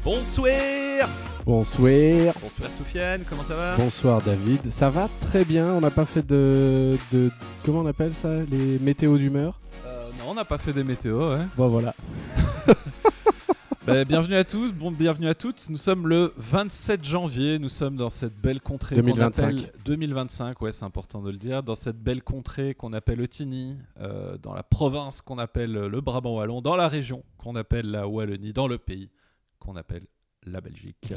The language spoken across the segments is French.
Bonsoir. Bonsoir. Bonsoir Soufiane, comment ça va? Bonsoir David. Ça va très bien, on n'a pas fait de... Comment on appelle ça? Les météos d'humeur? Non, on n'a pas fait des météos, ouais. Bon voilà. Bienvenue à tous, bienvenue à toutes. Nous sommes le 27 janvier, nous sommes dans cette belle contrée 2025. qu'on appelle 2025, ouais, c'est important de le dire, dans cette belle contrée qu'on appelle Eutigny, dans la province qu'on appelle le Brabant wallon, dans la région qu'on appelle la Wallonie, dans le pays qu'on appelle la Belgique.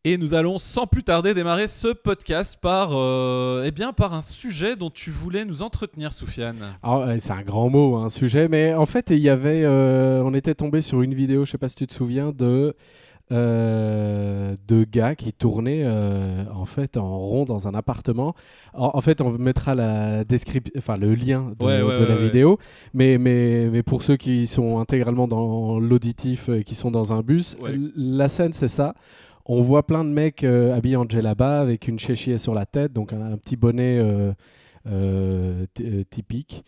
Et nous allons sans plus tarder démarrer ce podcast par un sujet dont tu voulais nous entretenir, Soufiane. Alors, c'est un grand mot, un sujet, mais en fait, il y avait, on était tombé sur une vidéo, je sais pas si tu te souviens, de gars qui tournaient en fait en rond dans un appartement. En fait, on mettra la description, enfin le lien de la vidéo. Mais pour ceux qui sont intégralement dans l'auditif, qui sont dans un bus, la scène c'est ça. On voit plein de mecs habillés en djellaba avec une chéchia sur la tête, donc un petit bonnet typique,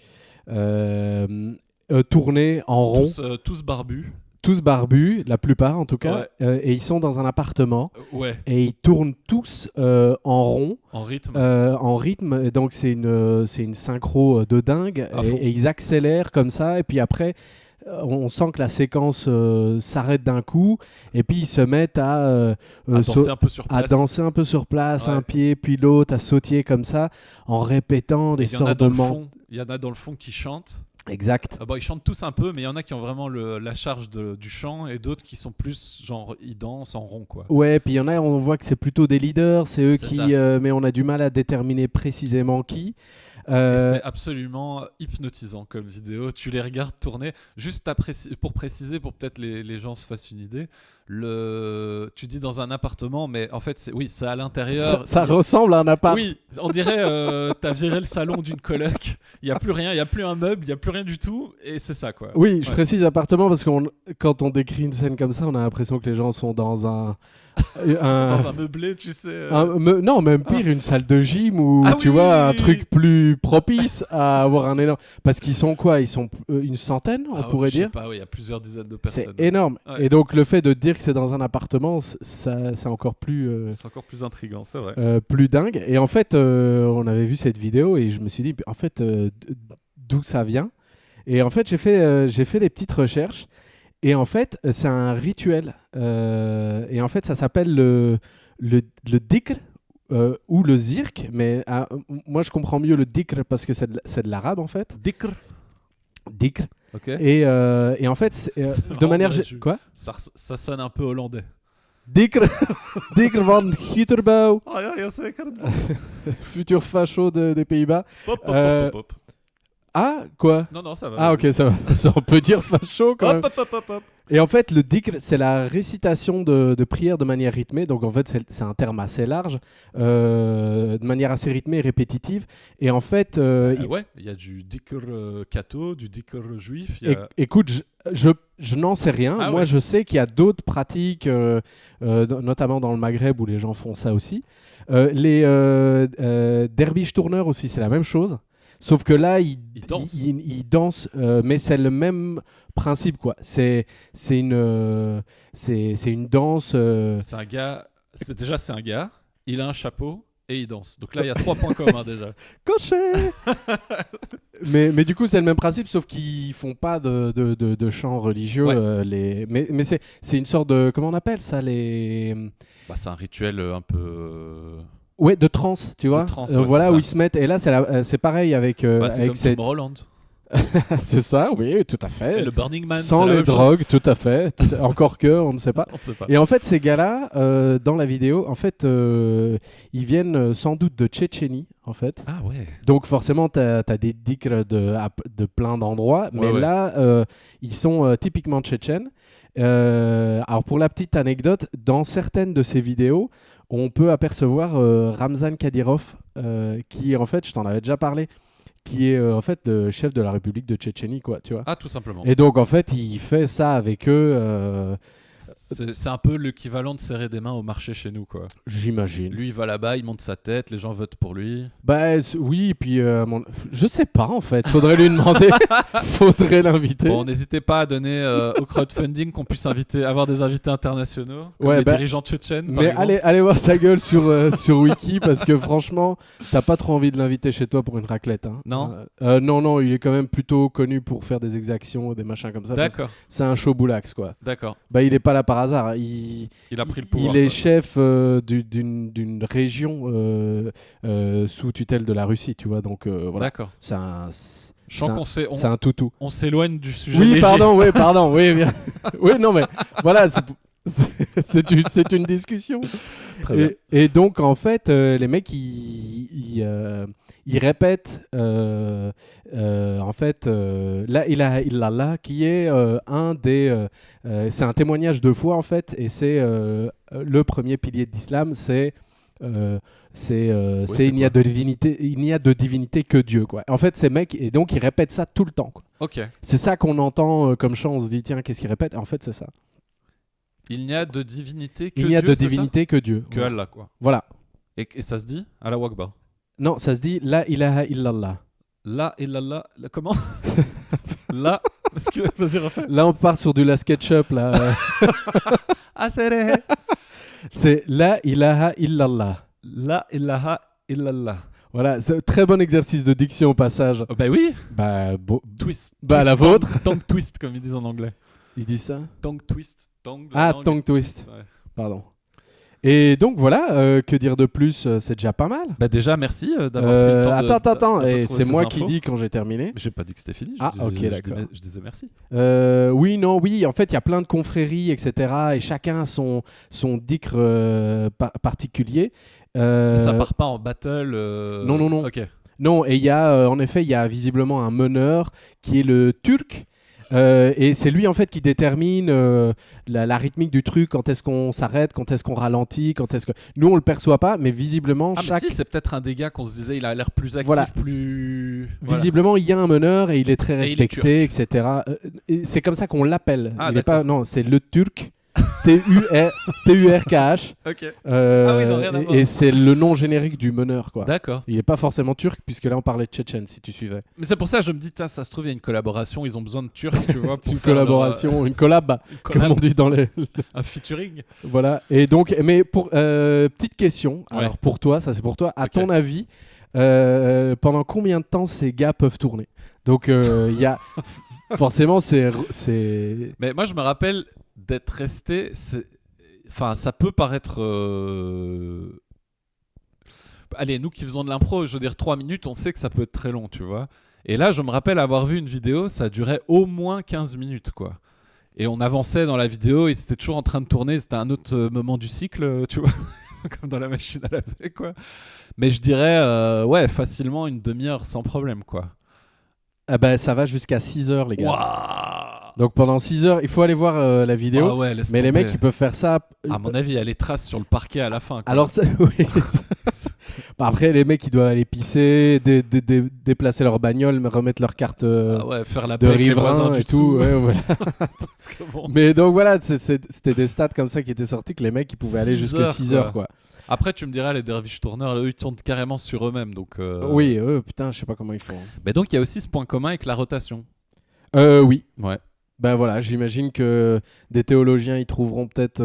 tournés en rond. Tous barbus. Tous barbus, la plupart en tout cas, et ils sont dans un appartement, et ils tournent tous en rond, en rythme, et donc c'est une synchro de dingue, et ils accélèrent comme ça, et puis après on sent que la séquence s'arrête d'un coup, et puis ils se mettent à danser un peu sur place, un pied puis l'autre, à sautiller comme ça, en répétant des sortes de mots. Il y en a dans le fond qui chantent. Exact. Ils chantent tous un peu, mais il y en a qui ont vraiment la charge du chant, et d'autres qui sont plus genre ils dansent en rond, quoi. Ouais, puis il y en a, on voit que c'est plutôt des leaders, c'est eux qui, mais on a du mal à déterminer précisément qui. C'est absolument hypnotisant comme vidéo. Tu les regardes tourner. Juste pour préciser, pour peut-être les gens se fassent une idée. Tu dis dans un appartement, mais en fait, c'est à l'intérieur. Ça ressemble à un appart. Oui, on dirait t'as viré le salon d'une coloc. Il n'y a plus rien, il n'y a plus un meuble, il n'y a plus rien du tout. Et c'est ça, quoi. Oui, je précise appartement parce que quand on décrit une scène comme ça, on a l'impression que les gens sont dans un dans un meublé, tu sais. Non, même pire, une salle de gym ou un truc plus propice à avoir un énorme. Parce qu'ils sont quoi? Ils sont une centaine, on pourrait dire. Je sais pas, il y a plusieurs dizaines de personnes. C'est énorme. Ouais. Et donc le fait de dire que c'est dans un appartement, c'est encore plus. C'est encore plus intriguant, c'est vrai. Plus dingue. Et en fait, on avait vu cette vidéo et je me suis dit, en fait, d'où ça vient? Et en fait, j'ai fait des petites recherches. Et en fait, c'est un rituel. Et en fait, ça s'appelle le dhikr ou le zirk. Mais moi, je comprends mieux le dhikr parce que c'est de l'arabe, en fait. Dhikr. Okay. Et en fait, de manière... Quoi? Ça sonne un peu hollandais. Dhikr van Gieterbouw. Ja, zeker. Futur facho des Pays-Bas. Pop. Ah, quoi? Non, ça va. Ah, ok, ça va. On peut dire facho quand même. Hop. Et en fait, le dhikr, c'est la récitation de prières de manière rythmée. Donc en fait, c'est un terme assez large, de manière assez rythmée et répétitive. Et en fait... il y a du dhikr catho, du dhikr juif. Écoute, je n'en sais rien. Moi, je sais qu'il y a d'autres pratiques, notamment dans le Maghreb, où les gens font ça aussi. Les derviches tourneurs aussi, c'est la même chose. Sauf que là, ils dansent, mais c'est le même principe, quoi. C'est une danse. C'est un gars. C'est un gars. Il a un chapeau et il danse. Donc là, il y a 3 points communs déjà. Coché. mais du coup, c'est le même principe, sauf qu'ils font pas de chants religieux. Mais c'est une sorte de, comment on appelle ça, c'est un rituel un peu. Ouais, de trance, tu vois. Voilà où ils se mettent. Et là, c'est pareil avec. C'est comme Tom Holland. C'est ça, oui, tout à fait. Et le Burning Man. Sans les drogues, tout à fait. Encore que, on ne sait pas. Et en fait, ces gars-là, dans la vidéo, en fait, ils viennent sans doute de Tchétchénie, en fait. Ah ouais. Donc forcément, tu as des dhikrs de plein d'endroits. Mais là, ils sont typiquement tchétchènes. Alors pour la petite anecdote, dans certaines de ces vidéos, on peut apercevoir Ramzan Kadyrov, qui en fait, je t'en avais déjà parlé, qui est en fait le chef de la République de Tchétchénie, quoi, tu vois. Ah, tout simplement. Et donc en fait, il fait ça avec eux. C'est un peu l'équivalent de serrer des mains au marché chez nous, quoi. J'imagine. Lui, il va là-bas, il monte sa tête, les gens votent pour lui. Bah oui, puis je sais pas en fait. Faudrait lui demander. Faudrait l'inviter. Bon, n'hésitez pas à donner au crowdfunding qu'on puisse avoir des invités internationaux, comme Ouais, les dirigeants tchétchènes, par Mais exemple. allez voir sa gueule sur Wiki parce que franchement, t'as pas trop envie de l'inviter chez toi pour une raclette. Hein. Non. Non, il est quand même plutôt connu pour faire des exactions, des machins comme ça. D'accord, C'est un show boulax quoi. d'accord. Bah il est pas là par hasard. Il Il a pris le pouvoir. il est quoi. chef d'une région sous tutelle de la Russie, tu vois. Donc voilà. D'accord. C'est un Je sens qu'on c'est un toutou. on s'éloigne du sujet Oui, léger. pardon, oui, bien. Oui, non, mais voilà, c'est une discussion. Très bien. Et donc, en fait, les mecs, ils répètent, en fait, La ilaha illallah, qui est c'est un témoignage de foi, en fait, et c'est le premier pilier de l'islam, c'est c'est il n'y a de divinité que Dieu, quoi. En fait, ces mecs, et donc ils répètent ça tout le temps, quoi. Ok. C'est ça qu'on entend comme chant, on se dit tiens, qu'est-ce qu'ils répètent? En fait, c'est ça. Il n'y a de divinité que Il n'y a Dieu, de c'est ça divinité que Dieu. Que Ouais. Allah, quoi. Voilà. Et ça se dit Allah Akbar. Non, ça se dit La ilaha illallah. La illallah. Comment La. Parce que. Vas-y, refais. Là, on part sur du la SketchUp, là. Ah, c'est vrai. C'est La ilaha illallah. La ilaha illallah. Voilà, c'est un très bon exercice de diction au passage. Oh, bah oui. Bah, Twist. Bah, Twist, la vôtre. Tongue twist, comme ils disent en anglais. il dit ça? Tongue twist. Tongue. la Ah, langue. tongue twist. Ouais. Pardon. Et donc voilà, que dire de plus? C'est déjà pas mal. Bah déjà, merci d'avoir pris le temps de. Attends, d'un peu et trouver c'est ces moi qui infos. dis quand j'ai terminé. Mais j'ai pas dit que c'était fini. Ah, ok, d'accord. Je disais merci. Oui, en fait, il y a plein de confréries, etc. Et chacun a son dicre particulier. Mais ça part pas en battle. Non. Ok. Non, et il y a, en effet, il y a visiblement un meneur qui est le Turc. Et c'est lui en fait qui détermine la rythmique du truc, quand est-ce qu'on s'arrête, quand est-ce qu'on ralentit, quand est-ce que... Nous on le perçoit pas, mais visiblement Ah, mais si, c'est peut-être un des gars qu'on se disait, il a l'air plus actif, Voilà. plus. Voilà. Visiblement, il y a un meneur et il est très Et il est respecté, etc. Et c'est comme ça qu'on l'appelle. Ah, il est pas, d'accord. non, c'est le Turc. Turkh. Ok. Ah oui, non, rien à voir. Et c'est le nom générique du meneur, quoi. D'accord. Il est pas forcément turc, puisque là on parlait de tchétchène, si tu suivais. Mais c'est pour ça que je me dis, tiens, ça se trouve, il y a une collaboration, ils ont besoin de Turcs, tu vois. Pour Une faire leur, collaboration, une collab, une comme collab, on dit dans les. un featuring. Voilà. Et donc, mais pour petite question. Ouais. Alors pour toi, ça c'est pour toi. À Ok. ton avis, pendant combien de temps ces gars peuvent tourner? Donc il y a forcément c'est. Mais moi, je me rappelle d'être resté. Enfin, ça peut paraître. Allez, nous qui faisons de l'impro, je veux dire 3 minutes, on sait que ça peut être très long, tu vois. Et là, je me rappelle avoir vu une vidéo, ça durait au moins 15 minutes, quoi. Et on avançait dans la vidéo et c'était toujours en train de tourner, c'était un autre moment du cycle, tu vois, comme dans la machine à laver, quoi. Mais je dirais, ouais, facilement une demi-heure sans problème, quoi. Ah bah, ça va jusqu'à 6 heures, les gars. Waouh. Donc pendant 6 heures, il faut aller voir la vidéo. Ah ouais, laisse Mais les tomber. mecs, ils peuvent faire ça. À mon avis, il y a les traces sur le parquet à la fin, quoi. Alors, oui. Bah, après, les mecs, ils doivent aller pisser, déplacer leur bagnole, remettre leur carte Ah ouais, faire la de paix avec les voisins riverain du et tout. tout. Ouais, voilà. Parce que bon. Mais donc voilà, c'était des stats comme ça qui étaient sortis que les mecs, ils pouvaient aller 6 jusqu'à heures, 6 quoi. heures, quoi. Après, tu me diras, les derviches tourneurs, eux, ils tournent carrément sur eux-mêmes. Donc, Oui, putain, je sais pas comment ils font. Mais donc, il y a aussi ce point commun avec la rotation. Oui. Ouais. Ben voilà, j'imagine que des théologiens, ils trouveront peut-être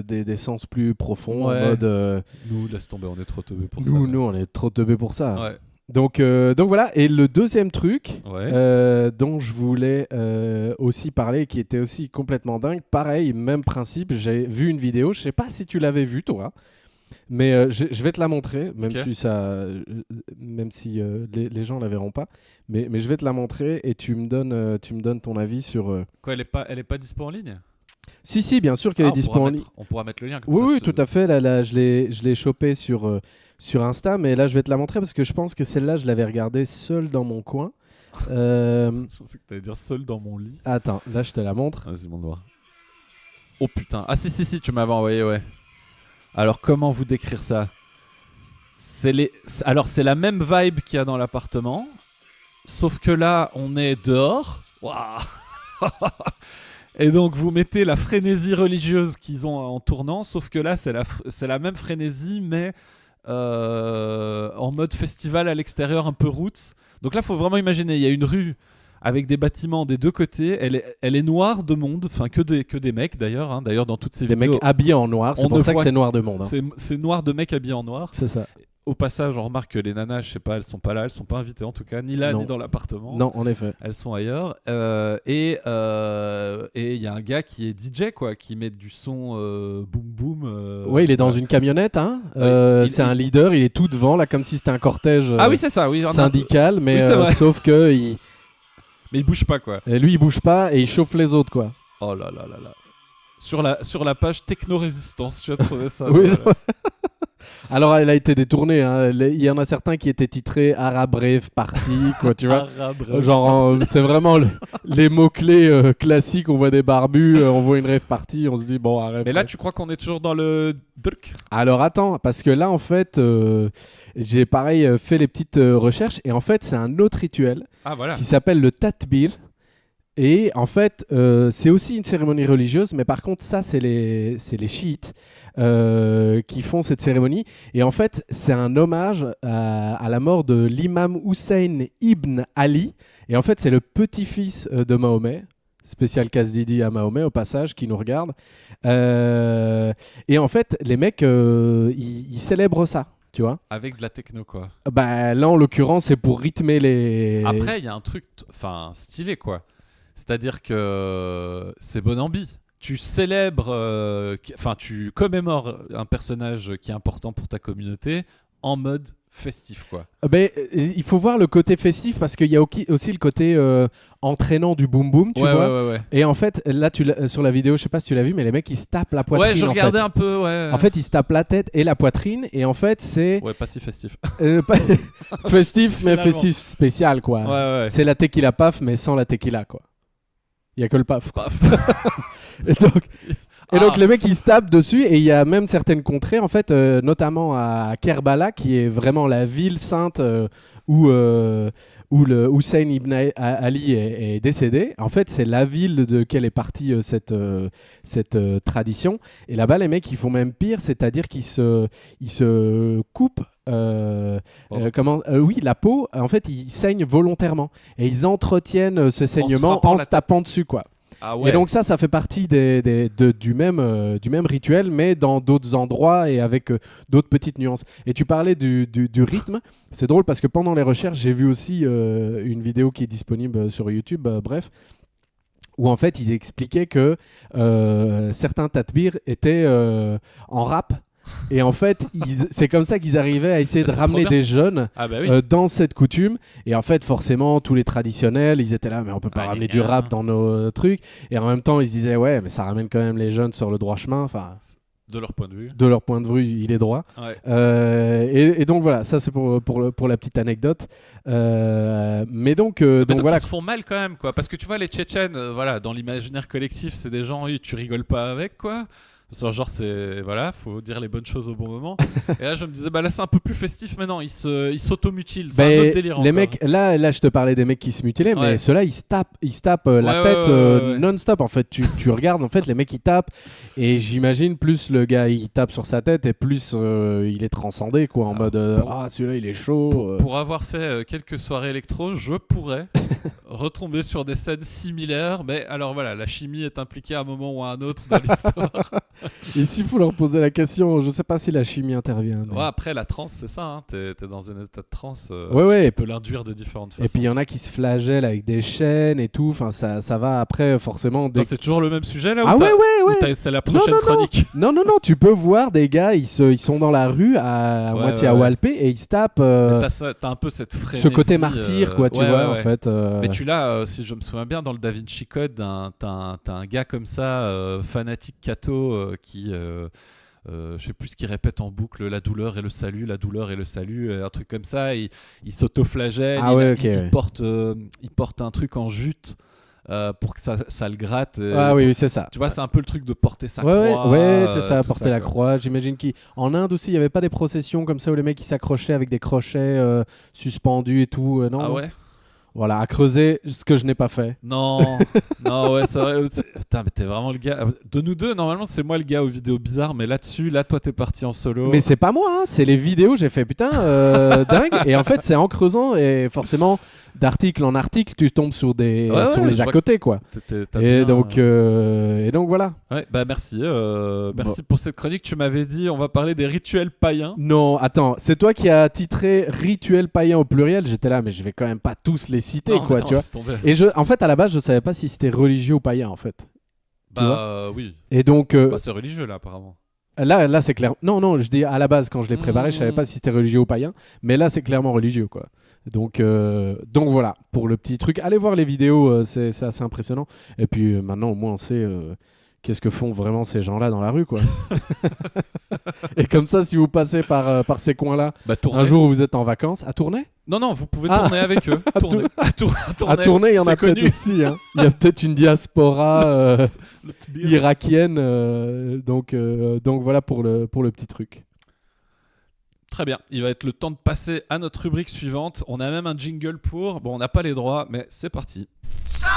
des sens plus profonds Ouais. en mode. Nous, laisse tomber, on est trop teubés pour ça. Nous, on est trop teubés pour ça. Ouais. Donc voilà. Et le deuxième truc Ouais. dont je voulais aussi parler, qui était aussi complètement dingue, pareil, même principe. J'ai vu une vidéo. Je sais pas si tu l'avais vue, toi. Mais je vais te la montrer, même Ok. si les gens la verront pas. Mais je vais te la montrer et tu me donnes ton avis sur. Quoi, elle est pas dispo en ligne? Si, bien sûr qu'elle Ah, est dispo en ligne. On pourra mettre le lien. Comme Oui, ça, oui, tout à fait. Là, je l'ai chopé sur Insta, mais là, je vais te la montrer parce que je pense que celle-là, je l'avais regardée seule dans mon coin. Je pensais que t'allais dire seul dans mon lit. Attends, là, je te la montre. Vas-y, mon doigt. Oh putain. Ah si, tu m'avais envoyé, ouais. Alors, comment vous décrire ça? Alors, c'est la même vibe qu'il y a dans l'appartement, sauf que là, on est dehors. Waouh. Et donc vous mettez la frénésie religieuse qu'ils ont en tournant, sauf que là c'est la même frénésie mais en mode festival à l'extérieur, un peu roots. Donc là faut vraiment imaginer, il y a une rue avec des bâtiments des deux côtés, elle est noire de monde, enfin que des mecs d'ailleurs, hein. D'ailleurs dans toutes ces Des vidéos, mecs habillés en noir, c'est on pour ne ça que voit c'est noir de monde. Hein. c'est noir de mecs habillés en noir. C'est ça. Au passage, on remarque que les nanas, je sais pas, elles sont pas là, elles sont pas invitées en tout cas, ni là Non. ni dans l'appartement. Non, en effet. Elles sont ailleurs. Et il y a un gars qui est DJ, quoi, qui met du son boom boom. Ouais, il est dans voilà. une camionnette. Hein. Ouais, c'est un leader, il est tout devant, là, comme si c'était un cortège Ah oui, c'est ça, oui. syndical, mais Oui, c'est vrai. sauf que Mais il bouge pas, quoi. lui, il bouge pas et il chauffe les autres, quoi. Oh là là là là. Sur la page Techno-Résistance, tu as trouvé ça. Oui, voilà. Alors, elle a été détournée. Hein. Il y en a certains qui étaient titrés Arabe Rave Party, quoi, tu vois. Arabe, Genre, c'est vraiment les mots-clés classiques. On voit des barbus, on voit une rave party, on se dit, bon, arrête. Mais là, tu crois qu'on est toujours dans le drk? Alors, attends, parce que là, en fait, j'ai pareil fait les petites recherches. Et en fait, c'est un autre rituel Ah, voilà. qui s'appelle le tatbir. Et en fait, c'est aussi une cérémonie religieuse, mais par contre, ça, c'est les chiites qui font cette cérémonie. Et en fait, c'est un hommage à la mort de l'imam Hussein ibn Ali. Et en fait, c'est le petit-fils de Mahomet. Spécial casse-didi à Mahomet, au passage, qui nous regarde. Et en fait, les mecs, ils célèbrent ça. Tu vois, avec de la techno, quoi. Bah, là, en l'occurrence, c'est pour rythmer les... Après, il y a un truc stylé, quoi. C'est-à-dire que c'est bon ambi. Tu célèbres, tu commémores un personnage qui est important pour ta communauté en mode festif, quoi. Ben, il faut voir le côté festif parce qu'il y a aussi le côté entraînant du boom boom, tu vois. Ouais. Et en fait, là, sur la vidéo, je sais pas si tu l'as vu, mais les mecs ils se tapent la poitrine. Ouais, je regardais en un peu, ouais. fait. En fait, ils se tapent la tête et la poitrine, et en fait, c'est Ouais, pas si festif. pas- festif, mais Finalement. festif spécial, quoi. Ouais. C'est la tequila paf, mais sans la tequila, quoi. Il y a que le paf. Quoi. Paf. Et donc les mecs ils se tapent dessus, et il y a même certaines contrées en fait, notamment à Kerbala qui est vraiment la ville sainte où le Hussein ibn Ali est décédé. En fait c'est la ville de laquelle est partie cette tradition, et là-bas les mecs ils font même pire, c'est-à-dire qu'ils se coupent oui, la peau, en fait ils saignent volontairement et ils entretiennent ce saignement en se tapant dessus, quoi. Ah ouais. Et donc ça fait partie du même rituel, mais dans d'autres endroits et avec d'autres petites nuances. Et tu parlais du rythme. C'est drôle parce que pendant les recherches, j'ai vu aussi une vidéo qui est disponible sur YouTube, bref, où en fait ils expliquaient que certains tatbirs étaient en rap. Et en fait, c'est comme ça qu'ils arrivaient à essayer de ramener des jeunes dans cette coutume. Et en fait, forcément, tous les traditionnels, ils étaient là, mais on peut pas ramener du rap dans nos trucs. Et en même temps, ils se disaient, ouais, mais ça ramène quand même les jeunes sur le droit chemin. Enfin, de leur point de vue. De leur point de vue, il est droit. Ouais. Et donc voilà, ça c'est pour la petite anecdote. Mais donc voilà. Ils se font mal quand même, quoi. Parce que tu vois, les Tchétchènes, voilà, dans l'imaginaire collectif, c'est des gens, tu rigoles pas avec, quoi. Genre, faut dire les bonnes choses au bon moment. Et là, je me disais, là, c'est un peu plus festif, mais non, ils s'automutilent. C'est un autre délire. Les mecs, là, je te parlais des mecs qui se mutilaient, mais ceux-là, ils se tapent la tête non-stop. En fait, tu regardes, en fait, les mecs, ils tapent. Et j'imagine, plus le gars, il tape sur sa tête, et plus il est transcendé, quoi, en mode, celui-là, il est chaud. Pour avoir fait quelques soirées électro, je pourrais retomber sur des scènes similaires. Mais alors, voilà, la chimie est impliquée à un moment ou à un autre dans l'histoire. Et s'il faut leur poser la question, je sais pas si la chimie intervient. Mais... Ouais, après la transe, c'est ça, hein. T'es dans un état de transe. Tu peux l'induire de différentes façons. Et puis il y en a qui se flagellent avec des chaînes et tout. Enfin, ça va après forcément. C'est toujours le même sujet là. Ouais. C'est la prochaine chronique. Non. Tu peux voir des gars, ils sont dans la rue à moitié à Walpé et ils se tapent. T'as un peu cette frénésie. Ce côté martyr, quoi, tu vois, en fait. Mais tu l'as, si je me souviens bien, dans le Da Vinci Code, t'as un gars comme ça, fanatique catho, qui je sais plus ce qu'il répète en boucle, la douleur et le salut, un truc comme ça. Il s'auto-flagelle, il porte un truc en jute pour que ça le gratte. Oui, c'est ça. Tu vois, c'est un peu le truc de porter sa croix. Ouais, c'est ça, porter la croix. J'imagine qu'en Inde aussi, il n'y avait pas des processions comme ça où les mecs ils s'accrochaient avec des crochets suspendus et tout. Non. Ah ouais. Voilà, à creuser, ce que je n'ai pas fait. Non, non, ouais, c'est vrai. Putain, mais t'es vraiment le gars. De nous deux, normalement, c'est moi le gars aux vidéos bizarres, mais là-dessus, là, toi, t'es parti en solo. Mais c'est pas moi, hein, c'est les vidéos, j'ai fait putain, dingue. Et en fait, c'est en creusant, et forcément, d'article en article, tu tombes sur, sur les à côté, quoi. T'as Et, bien, et donc voilà. Ouais, bah merci. Merci pour cette chronique. Tu m'avais dit, on va parler des rituels païens. Non, attends, c'est toi qui as titré rituel païen au pluriel. J'étais là, mais je vais quand même pas tous les citer, Non, quoi, non, tu vois. laisse tomber. Et en fait, à la base, je savais pas si c'était religieux ou païen, en fait. Bah oui. Et donc, Bah, c'est religieux là, apparemment. là, c'est clair. Non, non, je dis à la base, quand je l'ai préparé, je savais pas si c'était religieux ou païen, mais là, c'est clairement religieux, quoi. Donc voilà, pour le petit truc. Allez voir les vidéos, c'est assez impressionnant. Et puis maintenant, au moins, on sait qu'est-ce que font vraiment ces gens-là dans la rue, quoi. Et comme ça, si vous passez par ces coins-là, Bah, un jour où vous êtes en vacances, à Tournai. Non, non, vous pouvez tourner avec eux. À Tournai, il y en a peut-être connu. aussi. Hein. Il y a peut-être une diaspora irakienne. Donc voilà pour le petit truc. Très bien, il va être le temps de passer à notre rubrique suivante. On a même un jingle pour. Bon, on n'a pas les droits, mais c'est parti. Ça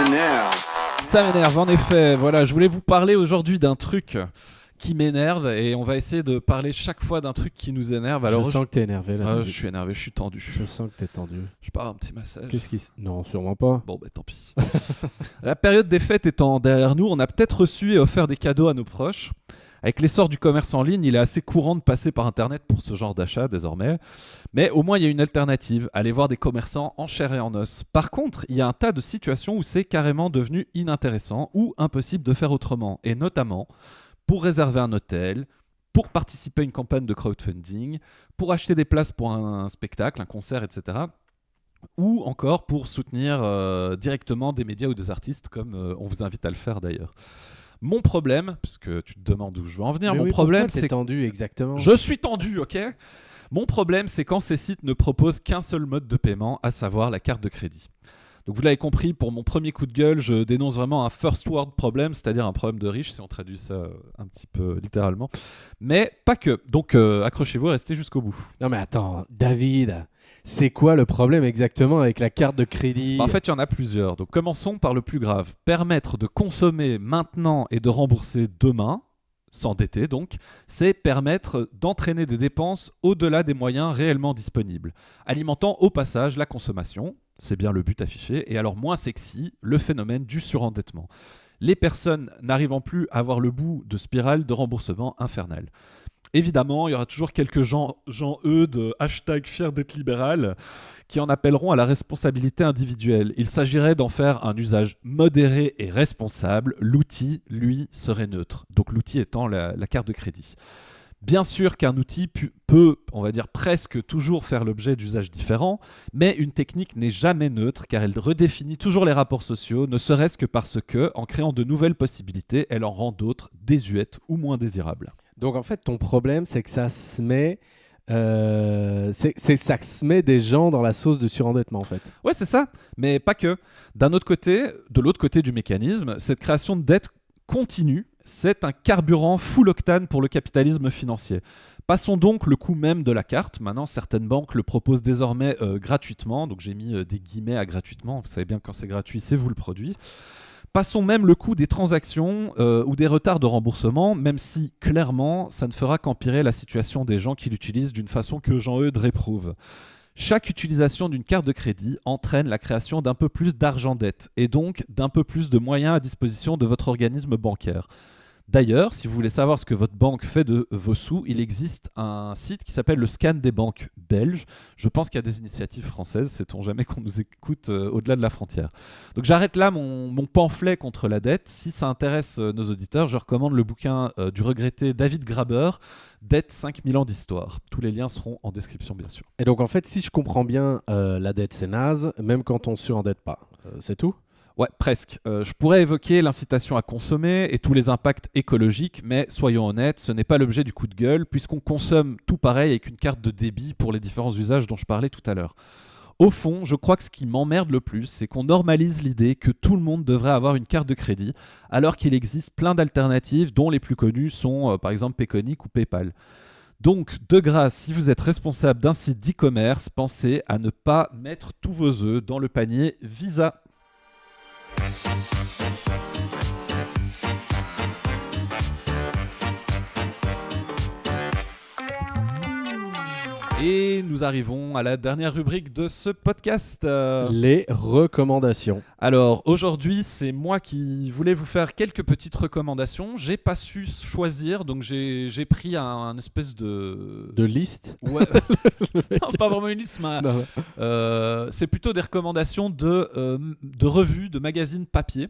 m'énerve. Ça m'énerve, en effet. Voilà, je voulais vous parler aujourd'hui d'un truc qui m'énerve et on va essayer de parler chaque fois d'un truc qui nous énerve. Alors, je sens que t'es énervé là. Je suis énervé, je suis tendu. Je sens que t'es tendu. Je pars un petit massage. Non, sûrement pas. Bon, bah tant pis. La période des fêtes étant derrière nous, on a peut-être reçu et offert des cadeaux à nos proches. Avec l'essor du commerce en ligne, il est assez courant de passer par Internet pour ce genre d'achat désormais. Mais au moins, il y a une alternative, aller voir des commerçants en chair et en os. Par contre, il y a un tas de situations où c'est carrément devenu inintéressant ou impossible de faire autrement. Et notamment pour réserver un hôtel, pour participer à une campagne de crowdfunding, pour acheter des places pour un spectacle, un concert, etc. Ou encore pour soutenir directement des médias ou des artistes, comme on vous invite à le faire d'ailleurs. Mon problème, puisque tu te demandes où je veux en venir, mais mon oui, problème c'est tendu exactement. Je suis tendu, ok. Mon problème, c'est quand ces sites ne proposent qu'un seul mode de paiement, à savoir la carte de crédit. Donc vous l'avez compris, pour mon premier coup de gueule, je dénonce vraiment un first world problem, c'est-à-dire un problème de riche, si on traduit ça un petit peu littéralement. Mais pas que. Donc accrochez-vous et restez jusqu'au bout. Non mais attends, David, c'est quoi le problème exactement avec la carte de crédit ? En fait, il y en a plusieurs. Donc commençons par le plus grave. Permettre de consommer maintenant et de rembourser demain, s'endetter donc, c'est permettre d'entraîner des dépenses au-delà des moyens réellement disponibles, alimentant au passage la consommation. C'est bien le but affiché. Et alors moins sexy, le phénomène du surendettement. Les personnes n'arrivant plus à voir le bout de spirale de remboursement infernal. Évidemment, il y aura toujours quelques gens de hashtag fier d'être libéral qui en appelleront à la responsabilité individuelle. Il s'agirait d'en faire un usage modéré et responsable. L'outil, lui, serait neutre. Donc l'outil étant la carte de crédit. Bien sûr qu'un outil peut, on va dire presque toujours faire l'objet d'usages différents, mais une technique n'est jamais neutre car elle redéfinit toujours les rapports sociaux, ne serait-ce que parce que, en créant de nouvelles possibilités, elle en rend d'autres désuètes ou moins désirables. Donc en fait, ton problème, c'est que ça se met... ça se met des gens dans la sauce de surendettement en fait. Ouais, c'est ça, mais pas que. D'un autre côté, de l'autre côté du mécanisme, cette création de dette continue, c'est un carburant full octane pour le capitalisme financier. Passons donc le coût même de la carte. Maintenant, certaines banques le proposent désormais gratuitement, donc j'ai mis des guillemets à gratuitement, vous savez bien que quand c'est gratuit, c'est vous le produit. Passons même le coût des transactions ou des retards de remboursement, même si, clairement, ça ne fera qu'empirer la situation des gens qui l'utilisent d'une façon que Jean-Eudes réprouve. Chaque utilisation d'une carte de crédit entraîne la création d'un peu plus d'argent-dette et donc d'un peu plus de moyens à disposition de votre organisme bancaire. D'ailleurs, si vous voulez savoir ce que votre banque fait de vos sous, il existe un site qui s'appelle le Scan des banques belges. Je pense qu'il y a des initiatives françaises, sait-on jamais qu'on nous écoute au-delà de la frontière. Donc j'arrête là mon pamphlet contre la dette. Si ça intéresse nos auditeurs, je recommande le bouquin du regretté David Graeber, Dette 5000 ans d'histoire. Tous les liens seront en description bien sûr. Et donc en fait, si je comprends bien, la dette c'est naze, même quand on surendette pas. C'est tout ? Ouais, presque. Je pourrais évoquer l'incitation à consommer et tous les impacts écologiques, mais soyons honnêtes, ce n'est pas l'objet du coup de gueule, puisqu'on consomme tout pareil avec une carte de débit pour les différents usages dont je parlais tout à l'heure. Au fond, je crois que ce qui m'emmerde le plus, c'est qu'on normalise l'idée que tout le monde devrait avoir une carte de crédit, alors qu'il existe plein d'alternatives, dont les plus connues sont par exemple Payconiq ou PayPal. Donc, de grâce, si vous êtes responsable d'un site d'e-commerce, pensez à ne pas mettre tous vos œufs dans le panier Visa. Et nous arrivons à la dernière rubrique de ce podcast. Les recommandations. Alors aujourd'hui, c'est moi qui voulais vous faire quelques petites recommandations. J'ai pas su choisir, donc j'ai pris un espèce de liste. Ouais. Non, pas vraiment une liste, mais c'est plutôt des recommandations de revues, de magazines papier.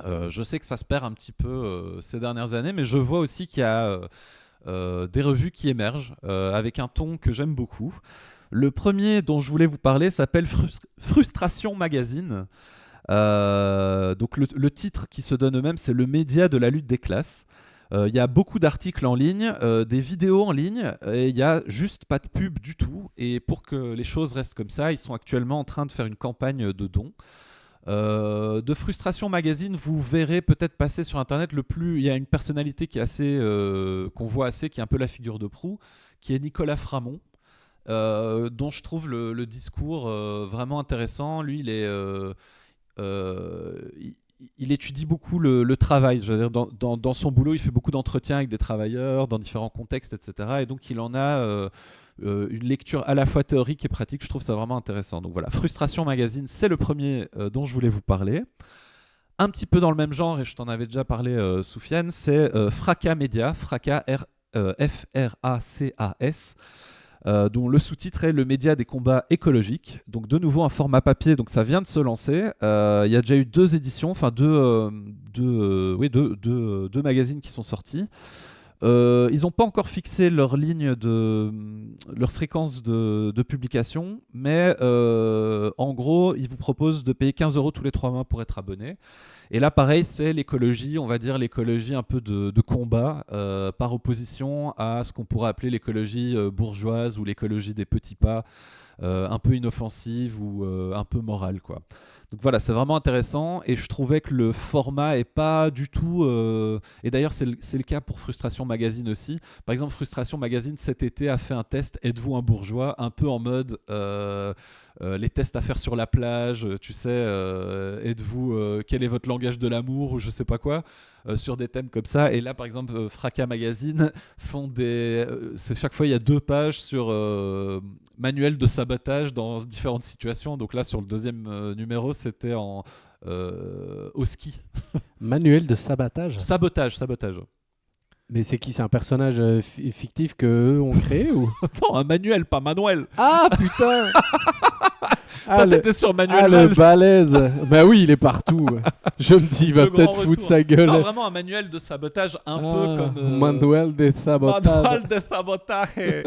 Je sais que ça se perd un petit peu ces dernières années, mais je vois aussi qu'il y a des revues qui émergent avec un ton que j'aime beaucoup. Le premier dont je voulais vous parler s'appelle Frustration Magazine. Donc le titre qui se donne eux-mêmes, c'est le média de la lutte des classes. Il y a beaucoup d'articles en ligne, des vidéos en ligne, et il n'y a juste pas de pub du tout. Et pour que les choses restent comme ça, ils sont actuellement en train de faire une campagne de dons. De Frustration Magazine, vous verrez peut-être passer sur internet il y a une personnalité qui est assez qu'on voit assez, qui est un peu la figure de proue, qui est Nicolas Framont, dont je trouve le discours vraiment intéressant. Lui, il étudie beaucoup le travail. Je veux dire, dans son boulot, il fait beaucoup d'entretiens avec des travailleurs dans différents contextes, etc. Et donc il en a une lecture à la fois théorique et pratique. Je trouve ça vraiment intéressant. Donc voilà, Frustration Magazine, c'est le premier dont je voulais vous parler. Un petit peu dans le même genre, et je t'en avais déjà parlé, Soufiane, c'est Fracas Média, Fracas, F-R-A-C-A-S, dont le sous-titre est le média des combats écologiques. Donc de nouveau un format papier, donc ça vient de se lancer. Il y a déjà eu 2 éditions, enfin deux magazines qui sont sortis. Ils n'ont pas encore fixé leur fréquence de publication, mais en gros, ils vous proposent de payer 15 € tous les 3 mois pour être abonné. Et là, pareil, c'est l'écologie, on va dire l'écologie un peu de combat, par opposition à ce qu'on pourrait appeler l'écologie bourgeoise ou l'écologie des petits pas, un peu inoffensive ou un peu morale, quoi. Donc voilà, c'est vraiment intéressant et je trouvais que le format est pas du tout... Et d'ailleurs, c'est le cas pour Frustration Magazine aussi. Par exemple, Frustration Magazine, cet été, a fait un test « Êtes-vous un bourgeois ?» un peu en mode les tests à faire sur la plage, tu sais, quel est votre langage de l'amour ou je sais pas quoi, sur des thèmes comme ça. Et là, par exemple, Fracas Magazine font chaque fois, il y a 2 pages sur manuel de sabotage dans différentes situations. Donc là, sur le deuxième numéro, c'était au ski. Manuel de sabotage. Sabotage. Mais c'est qui? C'est un personnage fictif qu'eux ont créé ou? Non, un manuel, pas Manuel. Ah putain. Toi, t'étais sur Manuel Valls. Le balèze. Bah oui, il est partout. Je me dis, il va peut-être foutre sa gueule. Non, vraiment un manuel de sabotage un peu comme... Manuel de sabotage. Manuel de sabotage.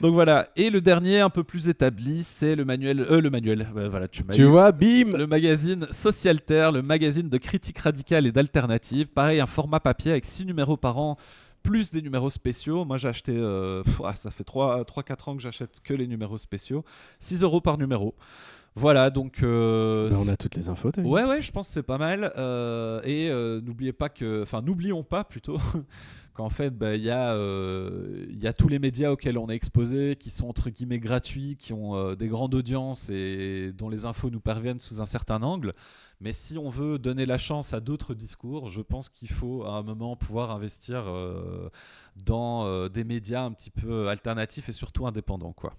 Donc voilà, et le dernier un peu plus établi, c'est le manuel, voilà, tu vois, bim, le magazine Socialterre, le magazine de critique radicale et d'alternative. Pareil, un format papier avec 6 numéros par an, plus des numéros spéciaux. Moi j'ai acheté, ça fait 3-4 ans que j'achète que les numéros spéciaux, 6 € par numéro. Voilà, donc... on a toutes les infos, t'as vu ? Ouais, je pense que c'est pas mal. N'oublions pas plutôt qu'en fait, il y a tous les médias auxquels on est exposé, qui sont entre guillemets gratuits, qui ont des grandes audiences et dont les infos nous parviennent sous un certain angle. Mais si on veut donner la chance à d'autres discours, je pense qu'il faut à un moment pouvoir investir dans des médias un petit peu alternatifs et surtout indépendants, quoi.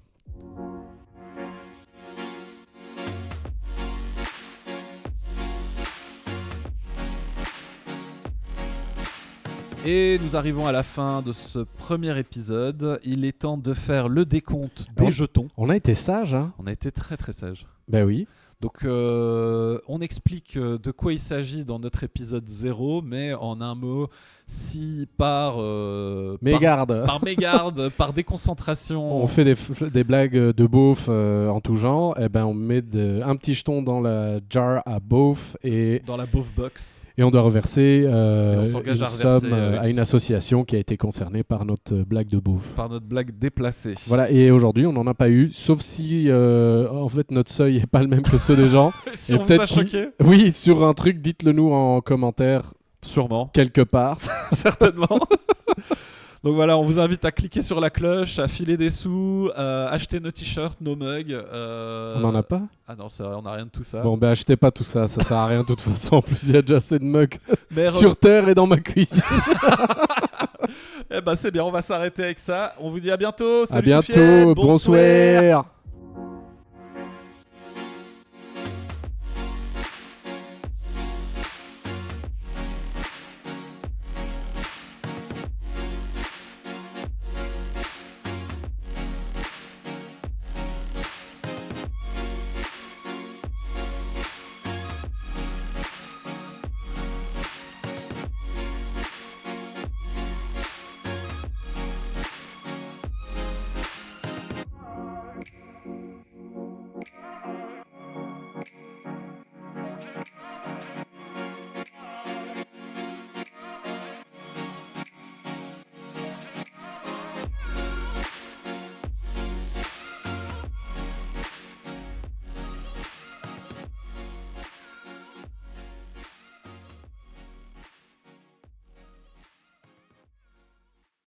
Et nous arrivons à la fin de ce premier épisode. Il est temps de faire le décompte des jetons. On a été sages, hein ? On a été très très sages. Ben oui. Donc on explique de quoi il s'agit dans notre épisode 0, mais en un mot, si par mégarde, par déconcentration... On fait des blagues de beauf en tout genre, et ben on met un petit jeton dans la jar à beauf et... Dans la beauf box. Et on doit reverser une somme à une association qui a été concernée par notre blague de beauf. Par notre blague déplacée. Voilà, et aujourd'hui on n'en a pas eu, sauf si en fait notre seuil n'est pas le même que ceux des gens. Si on vous a choqué. Oui, sur un truc, dites-le nous en commentaire. Sûrement. Quelque part. Certainement. Donc voilà, on vous invite à cliquer sur la cloche, à filer des sous, à acheter nos t-shirts, nos mugs. On n'en a pas? Ah non, c'est vrai, on n'a rien de tout ça. Bon, ben achetez pas tout ça, ça sert à rien de toute façon. En plus, il y a déjà assez de mugs Mais sur terre et dans ma cuisine. Eh ben c'est bien, on va s'arrêter avec ça. On vous dit à bientôt. À Salut bientôt, Soufiane, bonsoir.